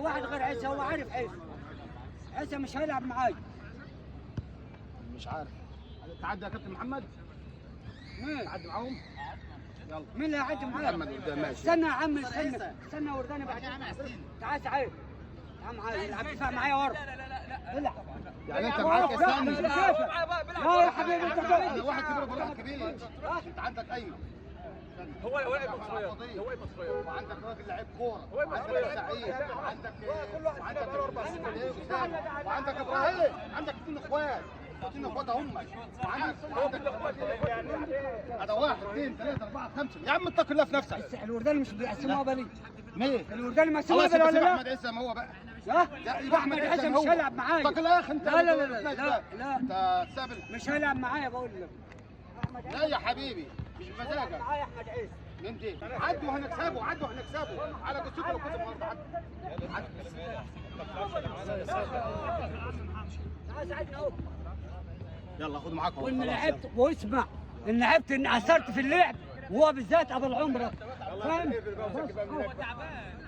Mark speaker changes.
Speaker 1: واحد غير عيسى، هو عارف عيسى. عيسى مش هيلعب معاي.
Speaker 2: مش عارف. تعدي يا كابتن محمد؟
Speaker 1: مين؟
Speaker 2: تعدي معاهم؟ يلا.
Speaker 1: مين اللي هيعدي معايا؟
Speaker 2: محمد قدام ماشي.
Speaker 1: استنى يا عم، استنى ورداني بعدين. تعال تعال معايا، العب دفاع معايا ورا. العب.
Speaker 2: يعني انت معاك الثاني؟
Speaker 1: لا يا حبيبي انت
Speaker 2: انا واحد كبير ولا واحد كبير؟ انت عندك ايمن.
Speaker 3: هو واقف صغير، هو واقف صغير،
Speaker 2: وعندك راجل لعيب كوره، وعندك سعيد، وعندك وعندك ابراهيم، عندك اثنين اخوات، هم. هذا 1 2 3 4 5. يا عم اتق الله في نفسك.
Speaker 1: الورداني مش بيقسموها بلي.
Speaker 2: مين؟
Speaker 1: الورداني مقسموها بلي ولا لا؟
Speaker 2: احمد عيسى ما هو بقى.
Speaker 1: لا احمد عيسى مش هيلعب معايا.
Speaker 2: اتق الله يا اخي انت.
Speaker 1: لا لا لا لا لا
Speaker 2: انت سابل.
Speaker 1: مش هيلعب معايا بقول لك.
Speaker 2: لا يا حبيبي مش بمزاجك.
Speaker 1: معايا احمد عيسى.
Speaker 2: من دي عدوا هنكسبه، على قصته لو كسب النهارده. عدوا. يلا خدوا معاكم.
Speaker 1: وان لعبت واسمع، ان لعبت ان اثرت في اللعب، وهو بالذات ابو العمره، فاهم؟
Speaker 3: هو تعبان.